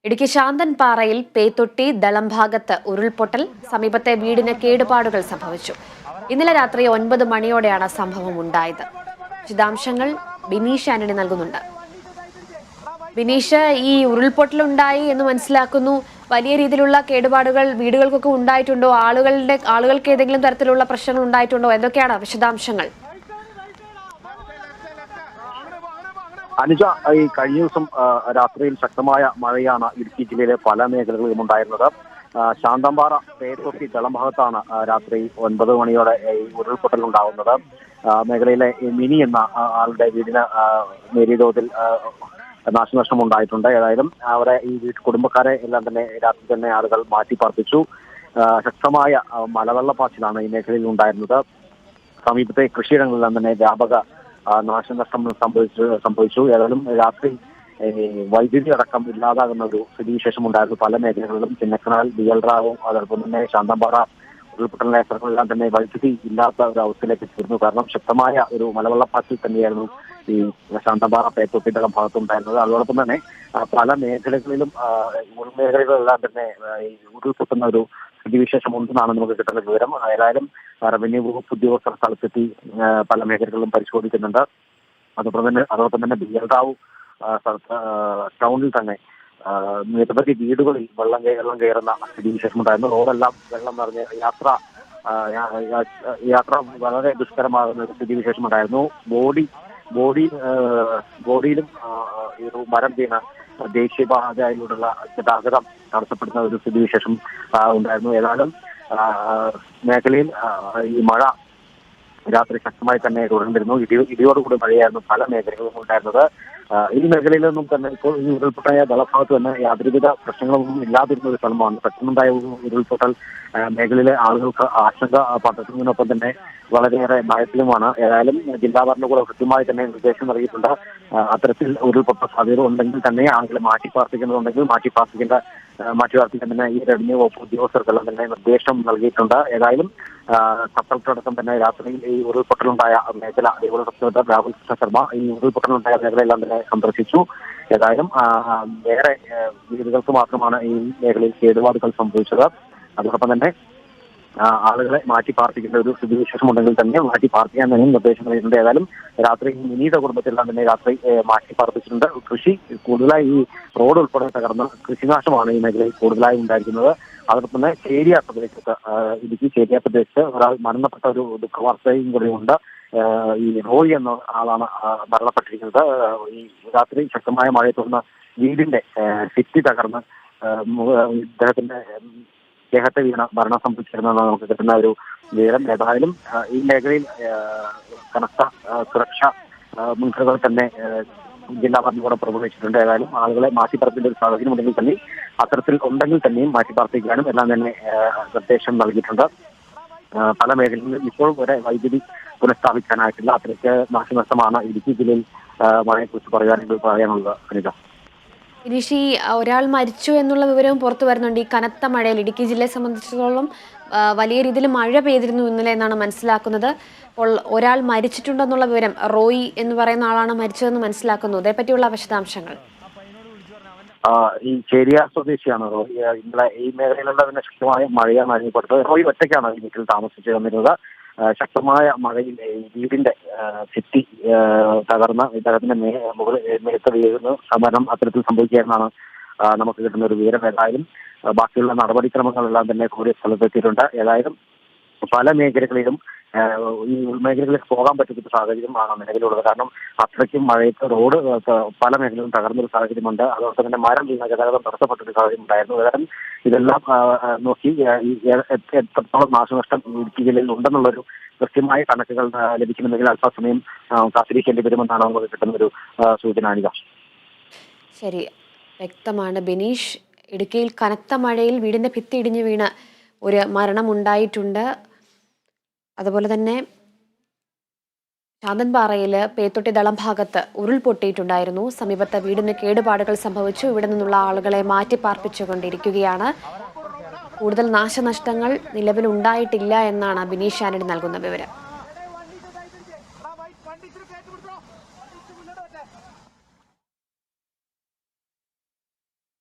ഇടുക്കി ശാന്തൻപാറയിൽ പേത്തൊട്ടി ദളംഭാഗത്ത് ഉരുൾപൊട്ടൽ, സമീപത്തെ വീടിന് കേടുപാടുകൾ സംഭവിച്ചു. ഇന്നലെ രാത്രി 9 മണിയോടെയാണ് സംഭവം ഉണ്ടായത്. വിശദാംശങ്ങൾ ബിനീഷ് ആന്റണി നൽകുന്നുണ്ട്. ബിനീഷ്, ഈ ഉരുൾപൊട്ടലുണ്ടായി എന്ന് മനസ്സിലാക്കുന്നു. വലിയ രീതിയിലുള്ള കേടുപാടുകൾ വീടുകൾക്കൊക്കെ ഉണ്ടായിട്ടുണ്ടോ? ആളുകൾക്ക് ഏതെങ്കിലും തരത്തിലുള്ള പ്രശ്നങ്ങൾ ഉണ്ടായിട്ടുണ്ടോ? എന്തൊക്കെയാണ് വിശദാംശങ്ങൾ? അനുജ, ഈ കഴിഞ്ഞ ദിവസം രാത്രിയിൽ ശക്തമായ മഴയാണ് ഇടുക്കി ജില്ലയിലെ പല മേഖലകളിലും ഉണ്ടായിരുന്നത്. ശാന്തൻപാറ പേത്തൊട്ടി ദളംഭാഗത്താണ് രാത്രി 9 മണിയോടെ ഈ ഉരുൾപൊട്ടൽ ഉണ്ടാകുന്നത്. മേഖലയിലെ മിനി എന്ന ആളുടെ വീടിന് നേരിയ തോതിൽ നാശനഷ്ടം ഉണ്ടായിട്ടുണ്ട്. ഏതായാലും അവരെ ഈ കുടുംബക്കാരെ എല്ലാം തന്നെ രാത്രി തന്നെ ആളുകൾ മാറ്റിപ്പാർപ്പിച്ചു. ശക്തമായ മലവെള്ളപ്പാച്ചിലാണ് ഈ മേഖലയിൽ ഉണ്ടായിരുന്നത്. സമീപത്തെ കൃഷിയിടങ്ങളെല്ലാം തന്നെ വ്യാപക നാശനഷ്ടം സംഭവിച്ചു. ഏതായാലും രാത്രി വൈദ്യുതി അടക്കം ഇല്ലാതാകുന്ന ഒരു സ്ഥിതിവിശേഷം ഉണ്ടായിരുന്നു പല മേഖലകളിലും. ചിന്നക്കനാൽ, ബിയൽറാവോ, അതോടൊപ്പം തന്നെ ശാന്തൻപാറ ഉരുൾപൊട്ടലിലെ സ്ഥലങ്ങളെല്ലാം തന്നെ വൈദ്യുതി ഇല്ലാത്ത ഒരു അവസ്ഥയിലേക്ക് എത്തിയിരുന്നു. കാരണം ശക്തമായ ഒരു മലവെള്ളപ്പാച്ചിൽ തന്നെയായിരുന്നു ഈ ശാന്തൻപാറ പേത്തൊട്ടി ഭാഗത്തുണ്ടായിരുന്നത്. അതോടൊപ്പം തന്നെ പല മേഖലകളിലും ഉൾമേഖലകളിലെല്ലാം തന്നെ ഈ ഉരുൾപൊട്ടുന്ന ഒരു സ്ഥിതിവിശേഷം ഉണ്ടെന്നാണ് നമുക്ക് കിട്ടുന്ന വിവരം. ഏതായാലും റവന്യൂ വകുപ്പ് ഉദ്യോഗസ്ഥർ സ്ഥലത്തെത്തി പല മേഖലകളിലും പരിശോധിക്കുന്നുണ്ട്. അതോടൊപ്പം തന്നെ ബിയൽറാവു ടൗണിൽ തന്നെ നിരവധി വീടുകളിൽ വെള്ളം കയറുന്ന സ്ഥിതിവിശേഷം ഉണ്ടായിരുന്നു. റോഡെല്ലാം വെള്ളം നിറഞ്ഞ് യാത്ര വളരെ ദുഷ്കരമാകുന്ന ഒരു സ്ഥിതിവിശേഷം ഉണ്ടായിരുന്നു. ബോഡിയിലും ഒരു മരം വീണ ദേശീയപാതയിലൂടെയുള്ള ഗതാഗതം തടസ്സപ്പെടുന്ന ഒരു സ്ഥിതിവിശേഷം ഉണ്ടായിരുന്നു. ഏതായാലും മേഖലയിൽ ഈ മഴ രാത്രി ശക്തമായി തന്നെ തുടർന്നിരുന്നു. ഇടിയോടുകൂടി മഴയായിരുന്നു പല മേഖലകളിലും ഉണ്ടായിരുന്നത്. ഈ മേഖലയിലൊന്നും തന്നെ ഇപ്പോൾ ഈ ഉരുൾപൊട്ടലായ ദളഭാഗത്ത് തന്നെ യാതൊരുവിധ പ്രശ്നങ്ങളൊന്നും ഇല്ലാതിരുന്ന ഒരു സ്ഥലമാണ്. പെട്ടെന്നുണ്ടായ ഉരുൾപൊട്ടൽ മേഖലയിലെ ആളുകൾക്ക് ആശങ്ക പടർത്തുന്നതിനൊപ്പം തന്നെ വളരെയേറെ ഭയത്തിലുമാണ്. ഏതായാലും ജില്ലാ ഭരണകൂടം കൃത്യമായി തന്നെ നിർദ്ദേശം നൽകിയിട്ടുണ്ട്. അത്തരത്തിൽ ഉരുൾപൊട്ടൽ സാധ്യത ഉണ്ടെങ്കിൽ തന്നെ ആളുകളെ മാറ്റിപ്പാർപ്പിക്കാൻ തന്നെ ഈ റവന്യൂ വകുപ്പ് ഉദ്യോഗസ്ഥർക്കെല്ലാം തന്നെ നിർദ്ദേശം നൽകിയിട്ടുണ്ട്. ഏതായാലും കളക്ടറടക്കം തന്നെ രാത്രിയിൽ ഈ ഉരുൾപൊട്ടലുണ്ടായ മേഖല രാഹുൽ കൃഷ്ണ ശർമ്മ ഈ ഉരുൾപൊട്ടലുണ്ടായ മേഖലയെല്ലാം തന്നെ സന്ദർശിച്ചു. ഏതായാലും വേറെ വീടുകൾക്ക് മാത്രമാണ് ഈ മേഖലയിൽ കേടുപാടുകൾ സംഭവിച്ചത്. അതോടൊപ്പം തന്നെ ആളുകളെ മാറ്റിപ്പാർപ്പിക്കേണ്ട ഒരു സ്ഥിതിവിശേഷം ഉണ്ടെങ്കിൽ തന്നെ മാറ്റിപ്പാർപ്പിക്കാൻ തന്നെ നിർദ്ദേശം നൽകിയിട്ടുണ്ട്. ഏതായാലും രാത്രി മിനിയുടെ കുടുംബത്തിലെല്ലാം തന്നെ രാത്രി മാറ്റിപ്പാർപ്പിച്ചിട്ടുണ്ട്. കൃഷി കൂടുതലായി ഈ റോഡ് ഉൾപ്പെടെ തകർന്ന കൃഷിനാശമാണ് ഈ മേഖലയിൽ കൂടുതലായി ഉണ്ടായിരിക്കുന്നത്. അതോടൊപ്പം തന്നെ ഇടുക്കി ചേരിയ പ്രദേശത്ത് ഒരാൾ മരണപ്പെട്ട ഒരു ദുഃഖവാർത്തയും കൂടിയുണ്ട്. ഈ റോയി എന്ന ആളാണ് മരണപ്പെട്ടിരിക്കുന്നത്. ഈ രാത്രി ശക്തമായ മഴയെ തുടർന്ന് വീടിന്റെ ഭിത്തി തകർന്ന് ഇദ്ദേഹത്തിന്റെ ദേഹത്തെ വീണ മരണം സംഭവിച്ചിരുന്നതാണ് നമുക്ക് കിട്ടുന്ന ഒരു വിവരം. ഏതായാലും ഈ മേഖലയിൽ കനത്ത സുരക്ഷാ മുൻകരുതലുകൾ തന്നെ ജില്ലാ ഭരണകൂടം പ്രഖ്യാപിച്ചിട്ടുണ്ട്. ഏതായാലും ആളുകളെ മാറ്റിപ്പാർപ്പിക്കേണ്ട ഒരു സാഹചര്യം ഉണ്ടെങ്കിൽ തന്നെ അത്തരത്തിൽ ഉണ്ടെങ്കിൽ തന്നെയും മാറ്റിപ്പാർപ്പിക്കാനും എല്ലാം തന്നെ നിർദ്ദേശം നൽകിയിട്ടുണ്ട്. പല മേഖലകളിലും ഇപ്പോൾ വരെ വൈദ്യുതി പുനഃസ്ഥാപിക്കാനായിട്ടില്ല. അത്രയ്ക്ക് നാശനഷ്ടമാണ് ഇടുക്കി ജില്ലയിൽ മഴയെക്കുറിച്ച് പറയാനുള്ളത്. അനിത, ബിനീഷ്, ഒരാൾ മരിച്ചു എന്നുള്ള വിവരവും പുറത്തു വരുന്നുണ്ട്. ഈ കനത്ത മഴയിൽ ഇടുക്കി ജില്ലയെ സംബന്ധിച്ചിടത്തോളം വലിയ രീതിയിൽ മഴ പെയ്തിരുന്നു ഇന്നലെ എന്നാണ് മനസ്സിലാക്കുന്നത്. അപ്പോൾ ഒരാൾ മരിച്ചിട്ടുണ്ടെന്നുള്ള വിവരം, റോയി എന്ന് പറയുന്ന ആളാണ് മരിച്ചതെന്ന് മനസ്സിലാക്കുന്നു. അതേപറ്റിയുള്ള വിശദാംശങ്ങൾ. ഈ ചേരിയ സ്വദേശിയാണ് റോയി. ഇന്നലെ ഈ മേഖലയിലുള്ള തന്നെ ശക്തമായ മഴയാണ് അനുഭവപ്പെട്ടത്. റോയി ഒറ്റയ്ക്കാണ് ഈ വീട്ടിൽ താമസിച്ചു വന്നിരുന്നത്. ശക്തമായ മഴയിൽ വീടിന്റെ ഭിത്തി തകർന്ന് ഇദ്ദേഹത്തിന്റെ മേത്ത് വീഴുന്ന സമരം അത്തരത്തിൽ സംഭവിക്കുകയെന്നാണ് നമുക്ക് കിട്ടുന്ന ഒരു വിവരം. ഏതായാലും ബാക്കിയുള്ള നടപടിക്രമങ്ങളെല്ലാം തന്നെ കൂടിയ സ്ഥലത്തെത്തിയിട്ടുണ്ട്. ഏതായാലും പല മേഖലകളിലും ഈ ഉൾമേഖലകളിൽ പോകാൻ പറ്റുന്ന സാഹചര്യമാണ് നിലവിലുള്ളത്. കാരണം അത്രയ്ക്കും മഴയത്ത് റോഡ് പല മേഖലയിലും തകർന്നൊരു സാഹചര്യമുണ്ട്. അതോടൊപ്പം തന്നെ മരം വീണ ഗതാഗതം തടസ്സപ്പെട്ടൊരു സാഹചര്യം ഉണ്ടായിരുന്നു. ഏതായാലും ഇതെല്ലാം നോക്കി എത്രത്തോളം നാശനഷ്ടം ഇടുക്കി ജില്ലയിൽ ഉണ്ടെന്നുള്ളൊരു കൃത്യമായ കണക്കുകൾ ലഭിക്കുന്നുണ്ടെങ്കിൽ അല്പസമയം കാത്തിരിക്കേണ്ടി വരുമെന്നാണ് നമുക്ക് കിട്ടുന്നൊരു സൂചന. ശരി, വ്യക്തമാണ് ബിനീഷ്. ഇടുക്കിയിൽ കനത്ത മഴയിൽ വീടിന്റെ ഭിത്തി ഇടിഞ്ഞു വീണ് ഒരു മരണമുണ്ടായിട്ടുണ്ട്. അതുപോലെ തന്നെ ശാന്തൻപാറയിൽ പേത്തൊട്ടി ദളംഭാഗത്ത് ഉരുൾപൊട്ടിയിട്ടുണ്ടായിരുന്നു. സമീപത്തെ വീടിന് കേടുപാടുകൾ സംഭവിച്ചു. ഇവിടെ നിന്നുള്ള ആളുകളെ മാറ്റിപ്പാർപ്പിച്ചുകൊണ്ടിരിക്കുകയാണ്. കൂടുതൽ നാശനഷ്ടങ്ങൾ നിലവിലുണ്ടായിട്ടില്ല എന്നാണ് ബിനീഷ് ആന്റണി നൽകുന്ന വിവരം.